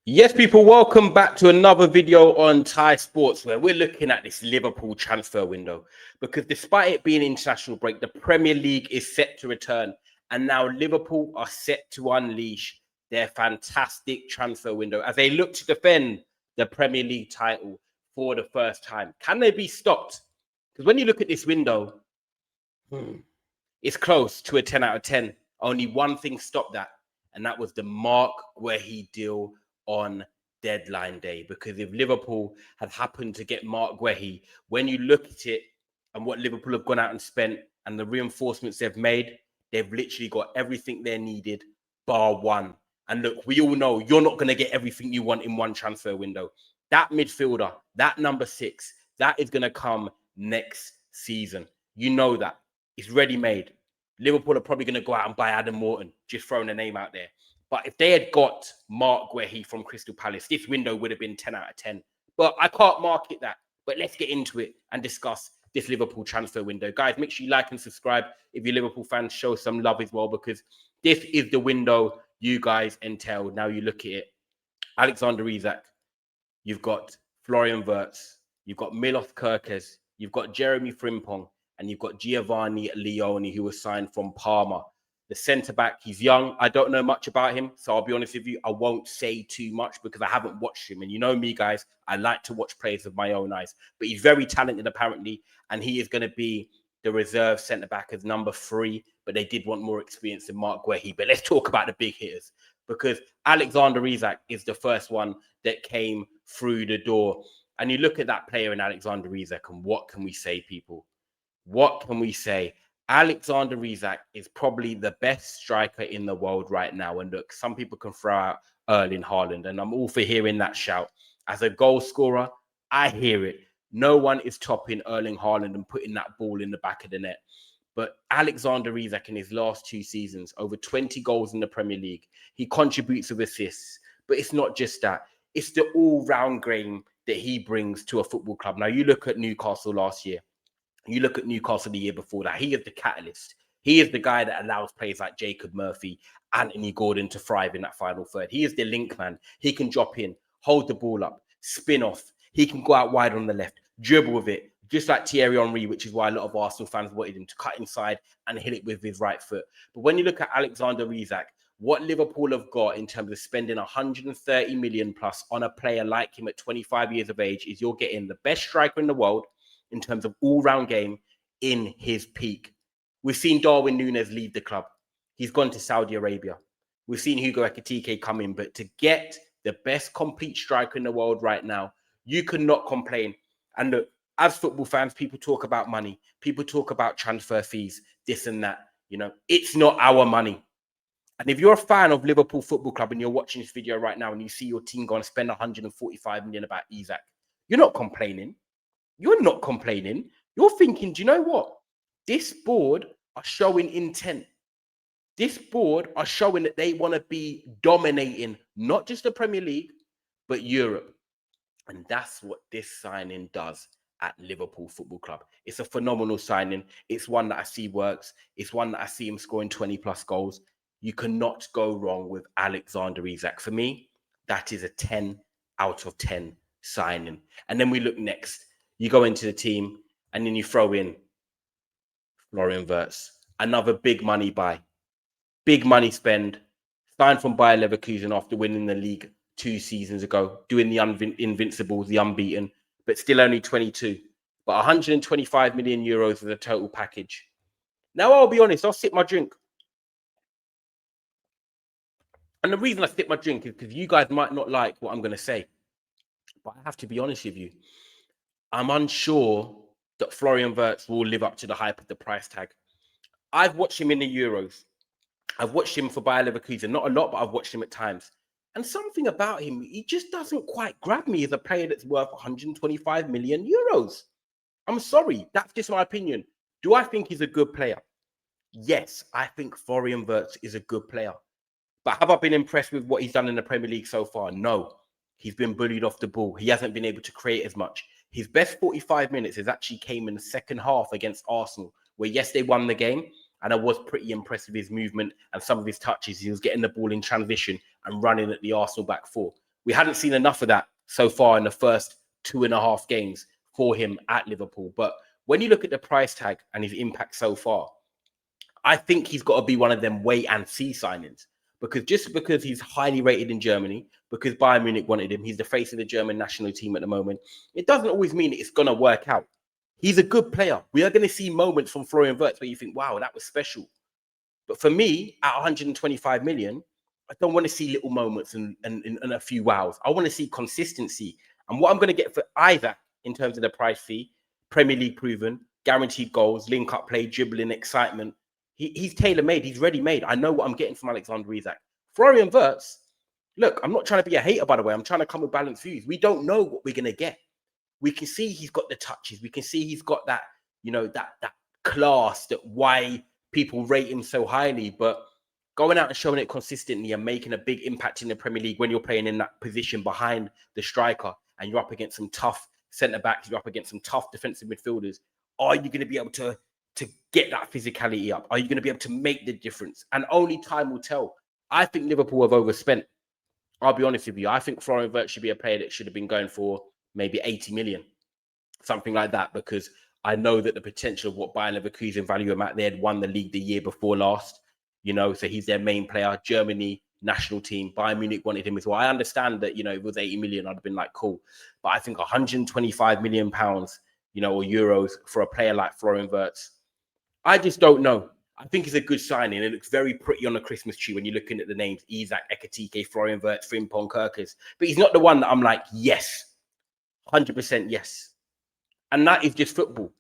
Yes, people, welcome back to another video on Thai Sports where we're looking at this Liverpool transfer window because despite it being international break, the Premier League is set to return and now Liverpool are set to unleash their fantastic transfer window as they look to defend the Premier League title for the first time. Can they be stopped? Because when you look at this window, it's close to a 10 out of 10. Only one thing stopped that, and that was the Mark Guehi deal on deadline day. Because if Liverpool had happened to get Mark Guehi, when you look at it and what Liverpool have gone out and spent and the reinforcements they've made, they've literally got everything they needed, bar one. And look, we all know you're not going to get everything you want in one transfer window. That midfielder, that number 6, that is going to come next season. You know that. It's ready-made. Liverpool are probably going to go out and buy Adam Morton, just throwing a name out there. But if they had got Mark Guehi from Crystal Palace, this window would have been 10 out of 10. But I can't market that. But let's get into it and discuss this Liverpool transfer window. Guys, make sure you like and subscribe if you're Liverpool fans. Show some love as well, because this is the window you guys entail. Now you look at it. Alexander Isak. You've got Florian Wirtz. You've got Milos Kerkez. You've got Jeremie Frimpong. And you've got Giovanni Leone, who was signed from Parma. The centre-back, he's young. I don't know much about him, so I'll be honest with you. I won't say too much because I haven't watched him. And you know me, guys, I like to watch players with my own eyes. But he's very talented, apparently, and he is going to be the reserve centre-back as number 3. But they did want more experience than Mark Guehi. But let's talk about the big hitters, because Alexander Isak is the first one that came through the door. And you look at that player in Alexander Isak, and what can we say, people? What can we say? Alexander Isak is probably the best striker in the world right now. And look, some people can throw out Erling Haaland, and I'm all for hearing that shout. As a goal scorer, I hear it. No one is topping Erling Haaland and putting that ball in the back of the net. But Alexander Isak in his last 2 seasons, over 20 goals in the Premier League. He contributes with assists. But it's not just that. It's the all-round game that he brings to a football club. Now, you look at Newcastle last year. You look at Newcastle the year before that. He is the catalyst. He is the guy that allows players like Jacob Murphy, Anthony Gordon to thrive in that final third. He is the link man. He can drop in, hold the ball up, spin off. He can go out wide on the left, dribble with it, just like Thierry Henry, which is why a lot of Arsenal fans wanted him to cut inside and hit it with his right foot. But when you look at Alexander Isak, what Liverpool have got in terms of spending 130 million plus on a player like him at 25 years of age is you're getting the best striker in the world in terms of all-round game in his peak. We've seen Darwin Núñez leave the club. He's gone to Saudi Arabia. We've seen Hugo Ekitike come in, but to get the best complete striker in the world right now, you cannot complain. And look, as football fans, people talk about money. People talk about transfer fees, this and that. You know, it's not our money. And if you're a fan of Liverpool Football Club and you're watching this video right now and you see your team go and spend 145 million about Isak, you're not complaining. You're not complaining. You're thinking, do you know what? This board are showing intent. This board are showing that they want to be dominating not just the Premier League, but Europe. And that's what this signing does at Liverpool Football Club. It's a phenomenal signing. It's one that I see works. It's one that I see him scoring 20 plus goals. You cannot go wrong with Alexander Isak. For me, that is a 10 out of 10 signing. And then we look next. You go into the team and then you throw in Florian Wirtz, another big money buy, big money spend, signed from Bayer Leverkusen after winning the league 2 seasons ago, doing the invincibles, the unbeaten, but still only 22. But 125 million euros is a total package. Now, I'll be honest, I'll sip my drink. And the reason I sip my drink is because you guys might not like what I'm going to say. But I have to be honest with you. I'm unsure that Florian Wirtz will live up to the hype of the price tag. I've watched him in the Euros. I've watched him for Bayer Leverkusen. Not a lot, but I've watched him at times. And something about him, he just doesn't quite grab me as a player that's worth 125 million euros. I'm sorry, that's just my opinion. Do I think he's a good player? Yes, I think Florian Wirtz is a good player. But have I been impressed with what he's done in the Premier League so far? No. He's been bullied off the ball. He hasn't been able to create as much. His best 45 minutes has actually came in the second half against Arsenal, where, yes, they won the game. And I was pretty impressed with his movement and some of his touches. He was getting the ball in transition and running at the Arsenal back four. We hadn't seen enough of that so far in the first 2.5 games for him at Liverpool. But when you look at the price tag and his impact so far, I think he's got to be one of them wait and see signings. Because just because he's highly rated in Germany, because Bayern Munich wanted him, he's the face of the German national team at the moment, it doesn't always mean it's going to work out. He's a good player. We are going to see moments from Florian Wirtz where you think, wow, that was special. But for me, at 125 million, I don't want to see little moments and a few wows. I want to see consistency. And what I'm going to get for Isak in terms of the price fee, Premier League proven, guaranteed goals, link-up play, dribbling, excitement. He's tailor-made. He's ready-made. I know what I'm getting from Alexander Isak. Florian Wirtz, look, I'm not trying to be a hater, by the way. I'm trying to come with balanced views. We don't know what we're going to get. We can see he's got the touches. We can see he's got that, that class, that why people rate him so highly. But going out and showing it consistently and making a big impact in the Premier League when you're playing in that position behind the striker and you're up against some tough centre-backs, you're up against some tough defensive midfielders, are you going to be able to get that physicality up? Are you going to be able to make the difference? And only time will tell. I think Liverpool have overspent. I'll be honest with you. I think Florian Wirtz should be a player that should have been going for maybe 80 million, something like that, because I know that the potential of what Bayern Leverkusen value him at, they had won the league the year before last, so he's their main player, Germany national team. Bayern Munich wanted him as well. I understand that, if it was 80 million, I'd have been like, cool. But I think 125 million pounds, or euros for a player like Florian Wirtz, I just don't know. I think it's a good signing. It looks very pretty on the Christmas tree when you're looking at the names: Isak, Ekitike, Florian Wirtz, Frimpong, Kerkez. But he's not the one that I'm like, yes, 100% yes. And that is just football.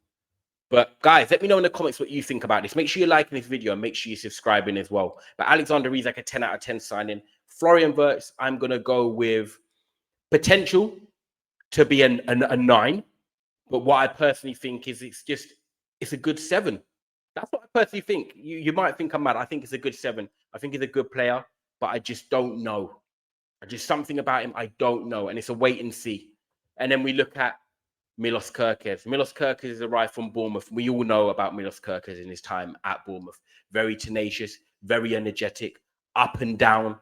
But guys, let me know in the comments what you think about this. Make sure you're liking this video and make sure you're subscribing as well. But Alexander Isak, a 10 out of 10 signing. Florian Wirtz, I'm going to go with potential to be a 9. But what I personally think is it's a good 7. That's what I personally think. You might think I'm mad. I think it's a good 7. I think he's a good player, but I just don't know. Just something about him, I don't know. And it's a wait and see. And then we look at Milos Kerkez. Milos Kerkez is arrived from Bournemouth. We all know about Milos Kerkez in his time at Bournemouth. Very tenacious, very energetic, up and down.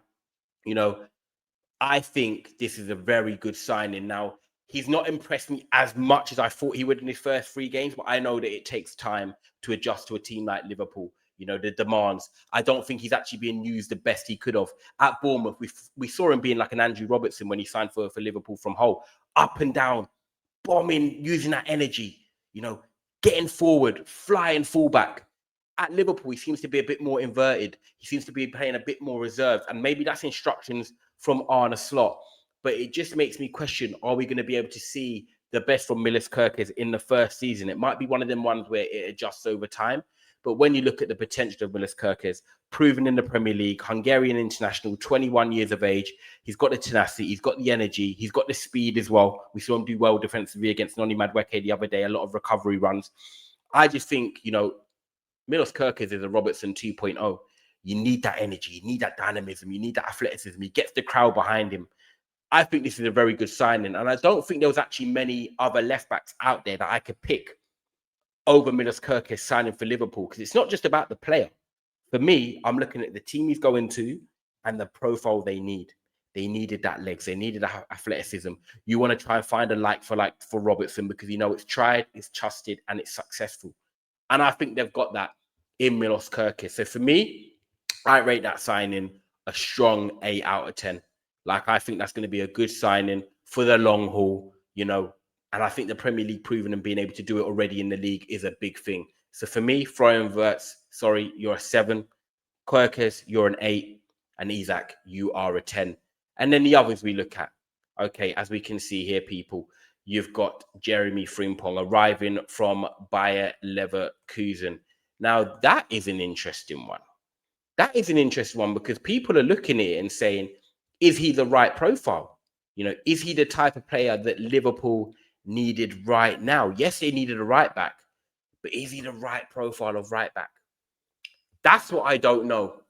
I think this is a very good signing. Now, he's not impressed me as much as I thought he would in his first 3 games, but I know that it takes time to adjust to a team like Liverpool. The demands. I don't think he's actually being used the best he could have. At Bournemouth, we saw him being like an Andrew Robertson when he signed for Liverpool from Hull. Up and down, bombing, using that energy, getting forward, flying fullback. At Liverpool, he seems to be a bit more inverted. He seems to be playing a bit more reserved. And maybe that's instructions from Arne Slot. But it just makes me question, are we going to be able to see the best from Milos Kerkez in the first season? It might be one of them ones where it adjusts over time. But when you look at the potential of Milos Kerkez, proven in the Premier League, Hungarian international, 21 years of age, he's got the tenacity, he's got the energy, he's got the speed as well. We saw him do well defensively against Noni Madueke the other day, a lot of recovery runs. I just think, Milos Kerkez is a Robertson 2.0. You need that energy, you need that dynamism, you need that athleticism. He gets the crowd behind him. I think this is a very good signing. And I don't think there was actually many other left-backs out there that I could pick over Milos Kerkez signing for Liverpool, because it's not just about the player. For me, I'm looking at the team he's going to and the profile they need. They needed that legs. They needed that athleticism. You want to try and find a like for Robertson because it's tried, it's trusted, and it's successful. And I think they've got that in Milos Kerkez. So for me, I rate that signing a strong 8 out of 10. I think that's going to be a good signing for the long haul, and I think the Premier League proven and being able to do it already in the league is a big thing. So for me, Florian Wirtz, sorry, you're a 7. Kerkez, you're an 8. And Isak, you are a 10. And then the others we look at. Okay, as we can see here, people, you've got Jeremie Frimpong arriving from Bayer Leverkusen. Now, that is an interesting one. That is an interesting one because people are looking at it and saying, is he the right profile? Is he the type of player that Liverpool needed right now? Yes, they needed a right back, but is he the right profile of right back? That's what I don't know.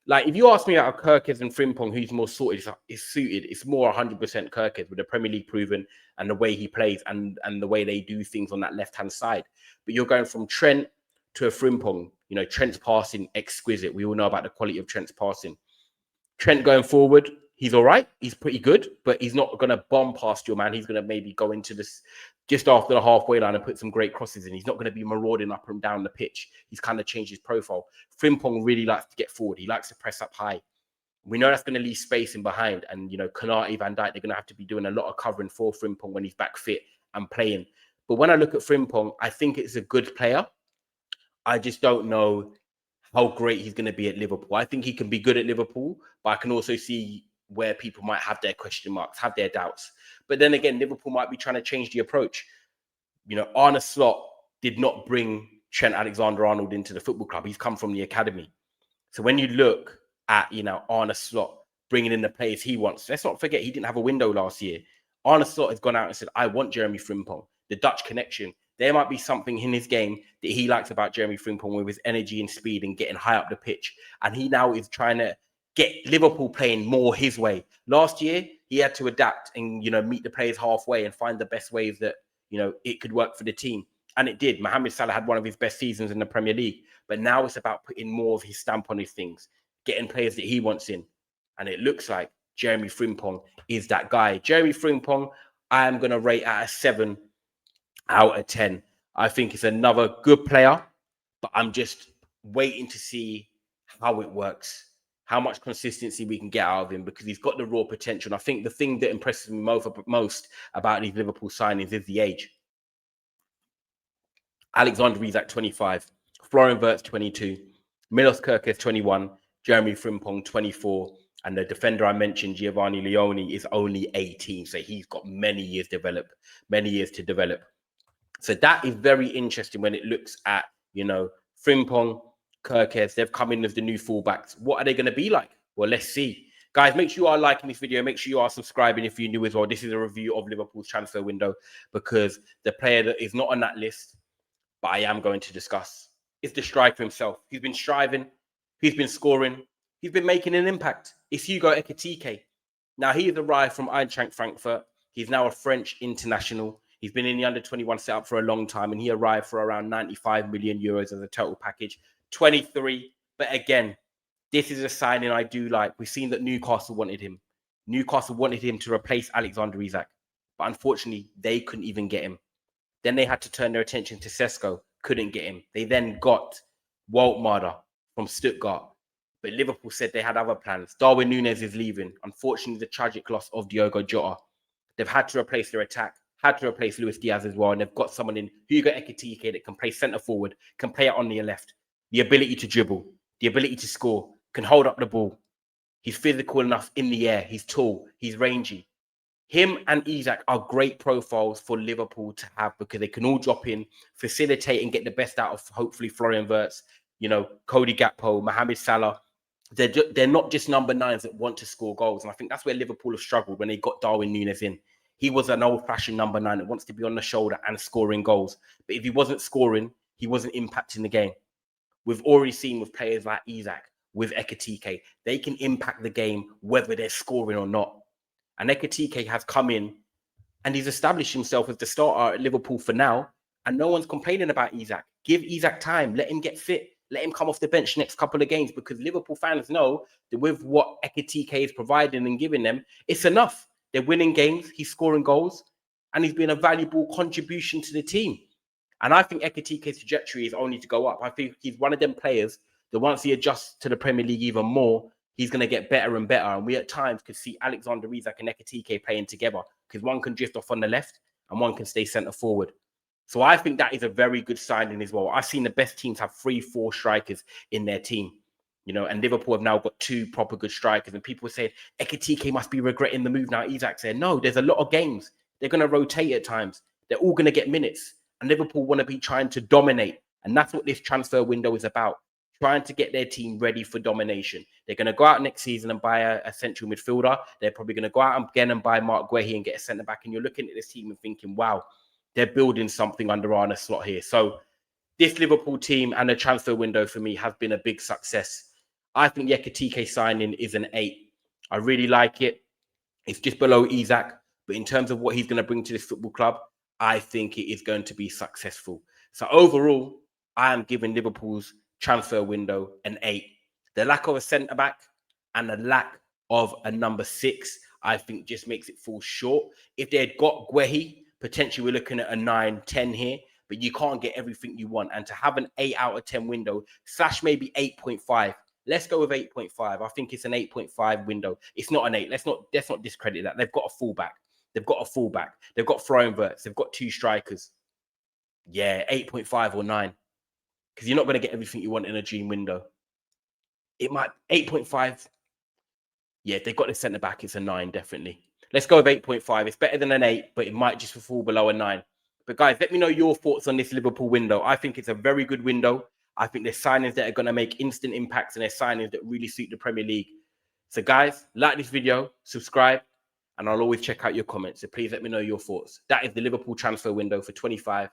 If you ask me out of Kerkez and Frimpong, who's more suited, it's more 100% Kerkez with the Premier League proven and the way he plays and the way they do things on that left-hand side. But you're going from Trent to a Frimpong. Trent's passing exquisite. We all know about the quality of Trent's passing. Trent going forward, he's all right. He's pretty good, but he's not going to bomb past your man. He's going to maybe go into this just after the halfway line and put some great crosses in. He's not going to be marauding up and down the pitch. He's kind of changed his profile. Frimpong really likes to get forward. He likes to press up high. We know that's going to leave space in behind. And, you know, Konate, Van Dijk, they're going to have to be doing a lot of covering for Frimpong when he's back fit and playing. But when I look at Frimpong, I think it's a good player. I just don't know how great he's going to be at Liverpool. I think he can be good at Liverpool, but I can also see where people might have their question marks, have their doubts. But then again, Liverpool might be trying to change the approach. You know, Arne Slot did not bring Trent Alexander-Arnold into the football club. He's come from the academy. So when you look at, you know, Arne Slot bringing in the players he wants, let's not forget he didn't have a window last year. Arne Slot has gone out and said, I want Jeremie Frimpong. The Dutch connection. There might be something in his game that he likes about Jeremie Frimpong with his energy and speed and getting high up the pitch. And he now is trying to get Liverpool playing more his way. Last year, he had to adapt and, you know, meet the players halfway and find the best ways that, you know, it could work for the team. And it did. Mohamed Salah had one of his best seasons in the Premier League. But now it's about putting more of his stamp on his things, getting players that he wants in. And it looks like Jeremie Frimpong is that guy. Jeremie Frimpong, I am going to rate at a 7 out of 10. I think it's another good player, but I'm just waiting to see how it works, how much consistency we can get out of him, because he's got the raw potential. And I think the thing that impresses me most about these Liverpool signings is the age. Alexander Isak, 25, Florian Wirtz, 22, Milos Kerkez, 21, Jeremie Frimpong, 24, and the defender I mentioned, Giovanni Leone, is only 18. So he's got many years to develop. So that is very interesting when it looks at, you know, Frimpong, Kerkez, they've come in as the new fullbacks. What are they going to be like? Well, let's see. Guys, make sure you are liking this video. Make sure you are subscribing if you're new as well. This is a review of Liverpool's transfer window, because the player that is not on that list, but I am going to discuss, is the striker himself. He's been striving. He's been scoring. He's been making an impact. It's Hugo Ekitike. Now, he has arrived from Eintracht Frankfurt. He's now a French international. He's been in the under-21 setup for a long time, and he arrived for around 95 million euros as a total package. 23. But again, this is a signing I do like. We've seen that Newcastle wanted him. Newcastle wanted him to replace Alexander Isak. But unfortunately, they couldn't even get him. Then they had to turn their attention to Sesko. Couldn't get him. They then got Waltmarder from Stuttgart. But Liverpool said they had other plans. Darwin Núñez is leaving. Unfortunately, the tragic loss of Diogo Jota. They've had to replace their attack. Had to replace Luis Diaz as well. And they've got someone in Hugo Ekitike that can play centre forward, can play it on the left. The ability to dribble, the ability to score, can hold up the ball. He's physical enough in the air. He's tall. He's rangy. Him and Isak are great profiles for Liverpool to have, because they can all drop in, facilitate and get the best out of, hopefully, Florian Wirtz, you know, Cody Gakpo, Mohamed Salah. They're not just number 9s that want to score goals. And I think that's where Liverpool have struggled when they got Darwin Núñez in. He was an old-fashioned number 9 that wants to be on the shoulder and scoring goals. But if he wasn't scoring, he wasn't impacting the game. We've already seen with players like Isak, with Ekitike, they can impact the game whether they're scoring or not. And Ekitike has come in and he's established himself as the starter at Liverpool for now. And no one's complaining about Isak. Give Isak time. Let him get fit. Let him come off the bench next couple of games, because Liverpool fans know that with what Ekitike is providing and giving them, it's enough. They're winning games. He's scoring goals. And he's been a valuable contribution to the team. And I think Ekitike's trajectory is only to go up. I think he's one of them players that once he adjusts to the Premier League even more, he's going to get better and better. And we at times could see Alexander Isak and Ekitike playing together, because one can drift off on the left and one can stay centre forward. So I think that is a very good signing as well. I've seen the best teams have 3-4 strikers in their team, you know, and Liverpool have now got 2 proper good strikers. And people say Ekitike must be regretting the move now. Isak said, no, there's a lot of games. They're going to rotate at times. They're all going to get minutes. And Liverpool want to be trying to dominate. And that's what this transfer window is about, trying to get their team ready for domination. They're going to go out next season and buy a central midfielder. They're probably going to go out again and buy Mark Guehi and get a centre back. And you're looking at this team and thinking, wow, they're building something under Arne Slot here. So this Liverpool team and the transfer window for me has been a big success. I think the Ekitike signing is an 8. I really like it. It's just below Isak. But in terms of what he's going to bring to this football club, I think it is going to be successful. So overall, I am giving Liverpool's transfer window an 8. The lack of a centre-back and the lack of a number 6, I think just makes it fall short. If they had got Guehi, potentially we're looking at a 9, 10 here, but you can't get everything you want. And to have an 8 out of 10 window, slash maybe 8.5. Let's go with 8.5. I think it's an 8.5 window. It's not an 8. Let's not discredit that. They've got a fullback. They've got Florian Wirtz. They've got 2 strikers. Yeah, 8.5 or 9. Because you're not going to get everything you want in a dream window. It might 8.5. Yeah, they've got the centre back. It's a 9, definitely. Let's go with 8.5. It's better than an 8, but it might just fall below a 9. But guys, let me know your thoughts on this Liverpool window. I think it's a very good window. I think there's signings that are going to make instant impacts, and there's signings that really suit the Premier League. So guys, like this video, subscribe, and I'll always check out your comments. So please let me know your thoughts. That is the Liverpool transfer window for 25-26.